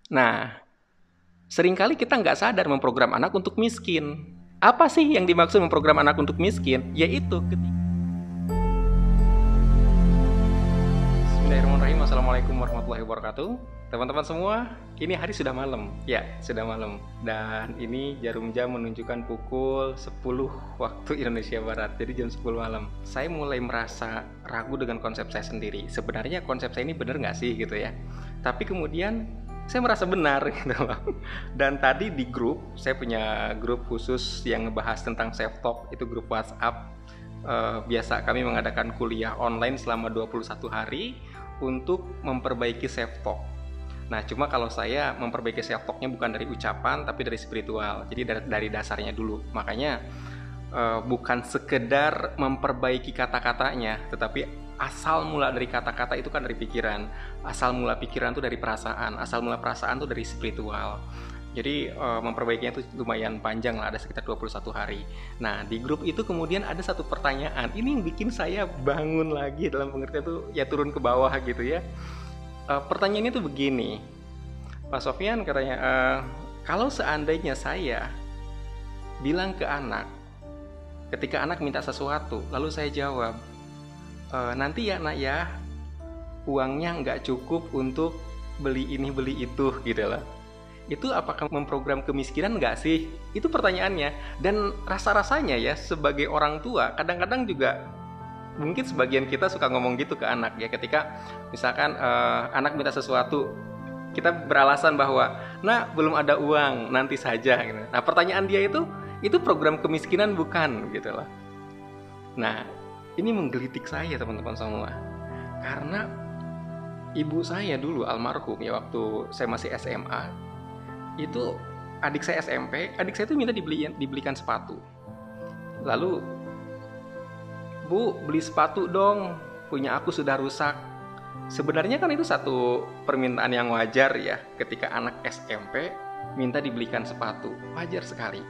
Nah, seringkali kita nggak sadar memprogram anak untuk miskin. Apa sih yang dimaksud memprogram anak untuk miskin? Yaitu ketika Bismillahirrahmanirrahim. Assalamualaikum warahmatullahi wabarakatuh. Teman-teman semua, ini hari sudah malam. Ya, sudah malam. Dan ini jarum jam menunjukkan pukul 10 waktu Indonesia Barat. Jadi jam 10 malam. Saya mulai merasa ragu dengan konsep saya sendiri. Sebenarnya konsep saya ini benar nggak sih gitu ya. Tapi kemudian saya merasa benar gitu loh. Dan tadi di grup, saya punya grup khusus yang ngebahas tentang self talk, itu grup WhatsApp. Biasa kami mengadakan kuliah online selama 21 hari untuk memperbaiki self talk. Nah, cuma kalau saya memperbaiki self talknya bukan dari ucapan tapi dari spiritual. Jadi dari dasarnya dulu. Makanya bukan sekedar memperbaiki kata-katanya, tetapi asal mula dari kata-kata itu kan dari pikiran. Asal mula pikiran itu dari perasaan. Asal mula perasaan itu dari spiritual. Jadi memperbaikinya itu lumayan panjang lah, ada sekitar 21 hari. Nah, di grup itu kemudian ada satu pertanyaan. Ini yang bikin saya bangun lagi, dalam pengertian itu ya turun ke bawah gitu ya. Pertanyaannya tuh begini. Pak Sofyan katanya, kalau seandainya saya bilang ke anak, ketika anak minta sesuatu, lalu saya jawab, nanti ya nak ya, uangnya nggak cukup untuk beli ini beli itu gitu lah. Itu apakah memprogram kemiskinan nggak sih? Itu pertanyaannya. Dan rasa-rasanya ya sebagai orang tua kadang-kadang juga mungkin sebagian kita suka ngomong gitu ke anak ya, ketika misalkan anak minta sesuatu, kita beralasan bahwa nah belum ada uang, nanti saja gitu. Nah, pertanyaan dia itu program kemiskinan bukan gitu loh. Nah, ini menggelitik saya teman-teman semua. Karena ibu saya dulu almarhum ya, waktu saya masih SMA, itu adik saya SMP, adik saya itu minta dibelikan sepatu. Lalu, Bu, beli sepatu dong, punya aku sudah rusak. Sebenarnya kan itu satu permintaan yang wajar ya, ketika anak SMP minta dibelikan sepatu, wajar sekali.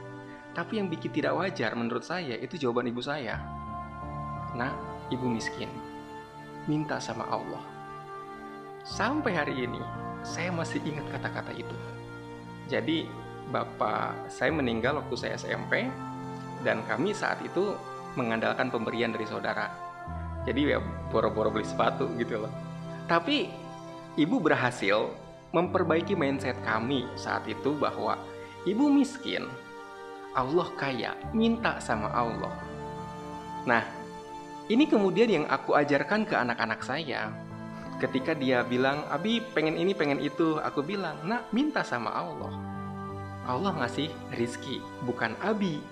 Tapi yang bikin tidak wajar menurut saya itu jawaban ibu saya. Nah, ibu miskin, minta sama Allah. Sampai hari ini saya masih ingat kata-kata itu. Jadi bapak saya meninggal waktu saya SMP, dan kami saat itu mengandalkan pemberian dari saudara. Jadi ya boro-boro beli sepatu gitu loh. Tapi ibu berhasil memperbaiki mindset kami saat itu bahwa ibu miskin, Allah kaya, minta sama Allah. Nah, ini kemudian yang aku ajarkan ke anak-anak saya. Ketika dia bilang, Abi pengen ini pengen itu, aku bilang, nak minta sama Allah. Allah ngasih rizki, bukan Abi.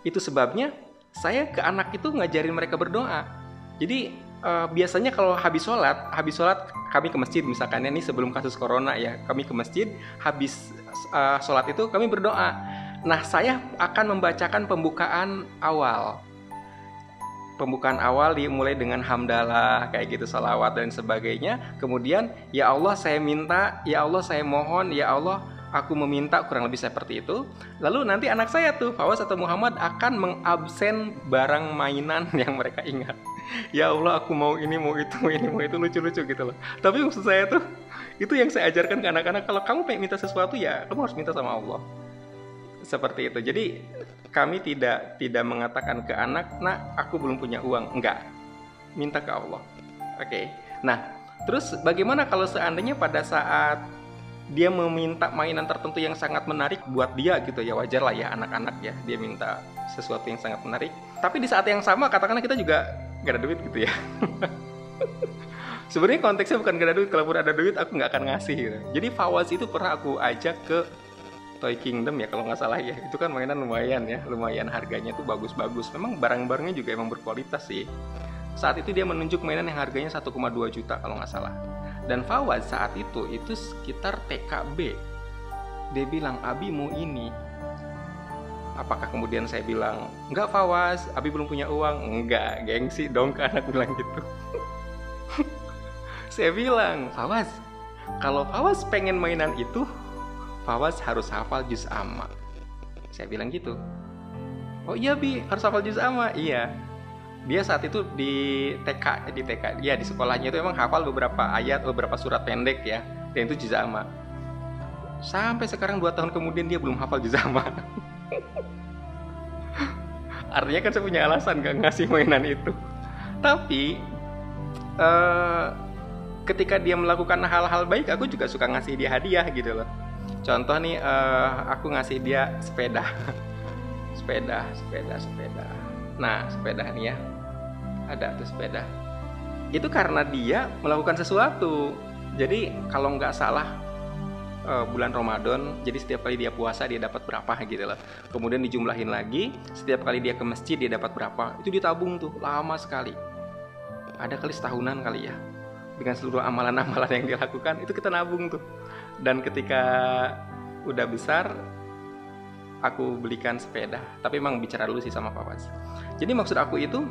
Itu sebabnya saya ke anak itu ngajarin mereka berdoa. Jadi biasanya kalau habis sholat kami ke masjid, misalkan ini sebelum kasus corona ya, kami ke masjid, habis sholat itu kami berdoa. Nah, saya akan membacakan pembukaan awal dimulai dengan hamdalah kayak gitu, salawat dan sebagainya. Kemudian ya Allah saya minta, ya Allah saya mohon, ya Allah aku meminta, kurang lebih seperti itu. Lalu nanti anak saya tuh, Fawaz atau Muhammad, akan mengabsen barang mainan yang mereka ingat. Ya Allah aku mau ini mau itu lucu-lucu gitu loh. Tapi maksud saya tuh, itu yang saya ajarkan ke anak-anak, kalau kamu pengen minta sesuatu ya kamu harus minta sama Allah. Seperti itu. Jadi kami tidak mengatakan ke anak, nah aku belum punya uang, enggak, minta ke Allah. Oke. Nah, terus bagaimana kalau seandainya pada saat dia meminta mainan tertentu yang sangat menarik buat dia gitu ya, wajar lah ya anak-anak ya, dia minta sesuatu yang sangat menarik. Tapi di saat yang sama katakanlah kita juga gak ada duit gitu ya. Sebenarnya konteksnya bukan gak ada duit, kalaupun ada duit aku nggak akan ngasih gitu. Jadi Fawaz itu pernah aku ajak ke Toy Kingdom ya kalau nggak salah ya. Itu kan mainan lumayan harganya tuh bagus-bagus. Memang barang-barangnya juga emang berkualitas sih. Saat itu dia menunjuk mainan yang harganya 1,2 juta kalau nggak salah. Dan Fawaz saat itu sekitar TKB. Dia bilang, Abi mau ini. Apakah kemudian saya bilang, enggak Fawaz, Abi belum punya uang? Enggak, gengsi dong ke anak bilang gitu. Saya bilang, Fawaz, kalau Fawaz pengen mainan itu, Fawaz harus hafal juz amma. Saya bilang gitu. Oh iya Bi, harus hafal juz amma. Iya. Dia saat itu di TK, dia di sekolahnya itu emang hafal beberapa ayat, beberapa surat pendek ya. Dan itu juz amma. Sampai sekarang 2 tahun kemudian dia belum hafal juz amma. Artinya kan saya punya alasan gak ngasih mainan itu. Tapi ketika dia melakukan hal-hal baik, aku juga suka ngasih dia hadiah gitu loh. Contoh nih, aku ngasih dia sepeda. sepeda. Nah, sepeda nih ya, ada tuh sepeda. Itu karena dia melakukan sesuatu. Jadi kalau nggak salah bulan Ramadan, jadi setiap kali dia puasa dia dapat berapa gitu loh. Kemudian dijumlahin lagi, setiap kali dia ke masjid dia dapat berapa. Itu ditabung tuh, lama sekali. Ada kali setahunan kali ya. Dengan seluruh amalan-amalan yang dia lakukan, itu kita nabung tuh. Dan ketika udah besar, aku belikan sepeda. Tapi emang bicara dulu sih sama Pak Faz. Jadi maksud aku itu,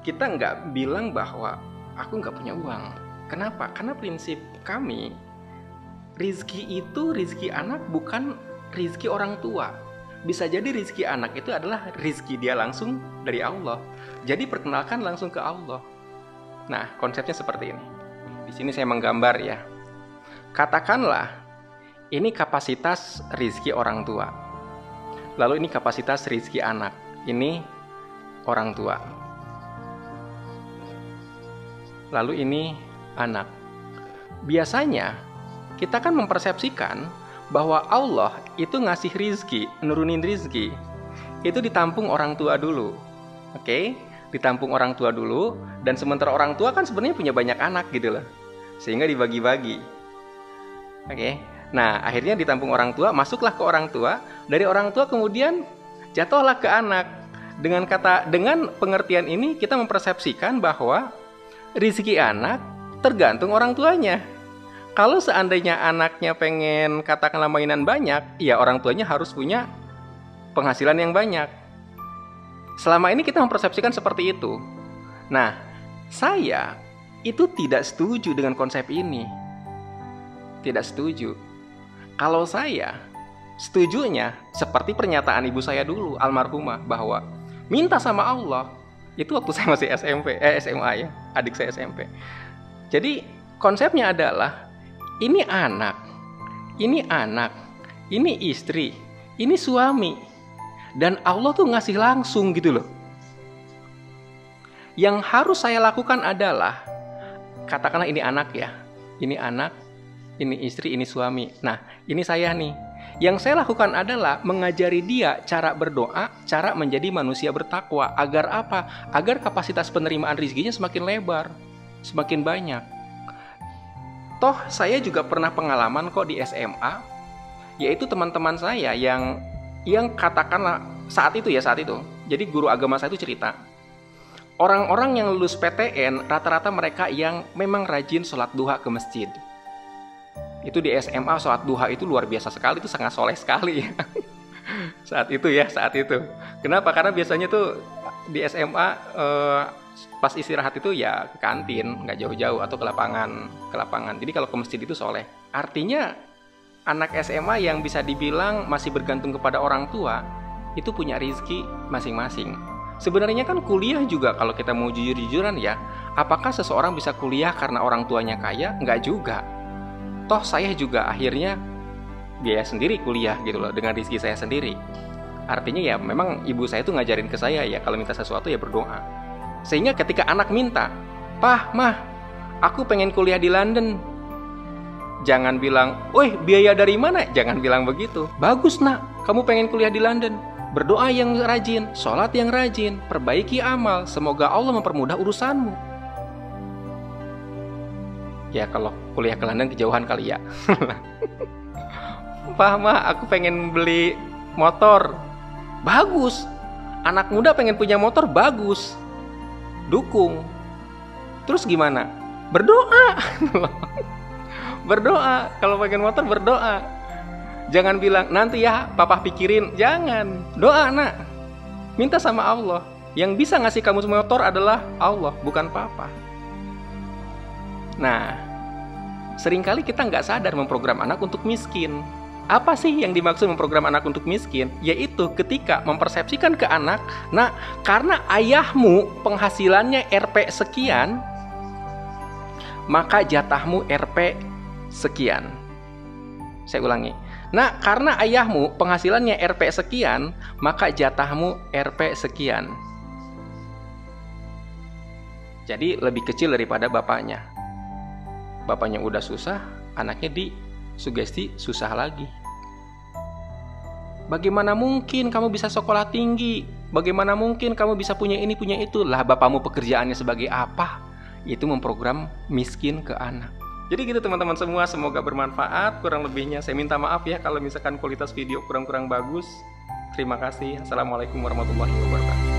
kita nggak bilang bahwa aku nggak punya uang. Kenapa? Karena prinsip kami, rizki itu rizki anak bukan rizki orang tua. Bisa jadi rizki anak itu adalah rizki dia langsung dari Allah. Jadi perkenalkan langsung ke Allah. Nah, konsepnya seperti ini. Di sini saya menggambar ya. Katakanlah ini kapasitas rizki orang tua. Lalu ini kapasitas rizki anak. Ini orang tua. Lalu ini anak. Biasanya kita kan mempersepsikan bahwa Allah itu ngasih rizki, nurunin rizki, itu ditampung orang tua dulu. Oke? Ditampung orang tua dulu, dan sementara orang tua kan sebenarnya punya banyak anak gitu loh, sehingga dibagi-bagi. Oke? Nah, akhirnya ditampung orang tua, masuklah ke orang tua, dari orang tua kemudian jatuhlah ke anak. Dengan pengertian ini kita mempersepsikan bahwa rizki anak tergantung orang tuanya. Kalau seandainya anaknya pengen katakanlah mainan banyak, ya orang tuanya harus punya penghasilan yang banyak. Selama ini kita mempersepsikan seperti itu. Nah, saya itu tidak setuju dengan konsep ini. Tidak setuju. Kalau saya setujunya seperti pernyataan ibu saya dulu, almarhumah, bahwa minta sama Allah. Itu waktu saya masih SMA ya, adik saya SMP. Jadi konsepnya adalah ini anak, ini istri, ini suami. Dan Allah tuh ngasih langsung gitu loh. Yang harus saya lakukan adalah, katakanlah ini anak ya, ini anak, ini istri, ini suami. Nah, ini saya nih. Yang saya lakukan adalah mengajari dia cara berdoa, cara menjadi manusia bertakwa. Agar apa? Agar kapasitas penerimaan rezekinya semakin lebar, semakin banyak. Toh saya juga pernah pengalaman kok di SMA, yaitu teman-teman saya yang katakanlah saat itu. Jadi guru agama saya itu cerita, orang-orang yang lulus PTN rata-rata mereka yang memang rajin sholat duha ke masjid. Itu di SMA sholat duha itu luar biasa sekali, itu sangat soleh sekali. saat itu. Kenapa? Karena biasanya tuh di SMA pas istirahat itu ya ke kantin, nggak jauh-jauh, atau ke lapangan. Jadi kalau ke masjid itu soleh. Artinya anak SMA yang bisa dibilang masih bergantung kepada orang tua itu punya rizki masing-masing. Sebenarnya kan kuliah juga, kalau kita mau jujur-jujuran ya, apakah seseorang bisa kuliah karena orang tuanya kaya? Nggak juga. Toh saya juga akhirnya biaya sendiri kuliah gitu loh, dengan rizki saya sendiri. Artinya ya memang ibu saya tuh ngajarin ke saya ya, kalau minta sesuatu ya berdoa. Sehingga ketika anak minta, "Pah, Mah, aku pengen kuliah di London." Jangan bilang, "Woi, biaya dari mana?" Jangan bilang begitu. "Bagus, Nak, kamu pengen kuliah di London. Berdoa yang rajin, sholat yang rajin, perbaiki amal, semoga Allah mempermudah urusanmu." Ya kalau kuliah ke London kejauhan kali ya. "Pah, Mah, aku pengen beli motor." Bagus. Anak muda pengen punya motor, bagus. Dukung. Terus gimana? Berdoa. Berdoa. Kalau pengen motor berdoa. Jangan bilang, "Nanti ya papa pikirin." Jangan. Doa, Nak. Minta sama Allah. Yang bisa ngasih kamu motor adalah Allah, bukan papa. Nah, seringkali kita nggak sadar memprogram anak untuk miskin. Apa sih yang dimaksud memprogram anak untuk miskin? Yaitu ketika mempersepsikan ke anak, "Nah, karena ayahmu penghasilannya Rp sekian, maka jatahmu Rp sekian. Saya ulangi. Nah, karena ayahmu penghasilannya Rp sekian, maka jatahmu Rp sekian. Jadi lebih kecil daripada bapaknya. Bapaknya udah susah, anaknya disugesti susah lagi. Bagaimana mungkin kamu bisa sekolah tinggi? Bagaimana mungkin kamu bisa punya ini, punya itu? Lah, bapakmu pekerjaannya sebagai apa? Itu memprogram miskin ke anak. Jadi gitu teman-teman semua, semoga bermanfaat. Kurang lebihnya saya minta maaf ya kalau misalkan kualitas video kurang-kurang bagus. Terima kasih. Assalamualaikum warahmatullahi wabarakatuh.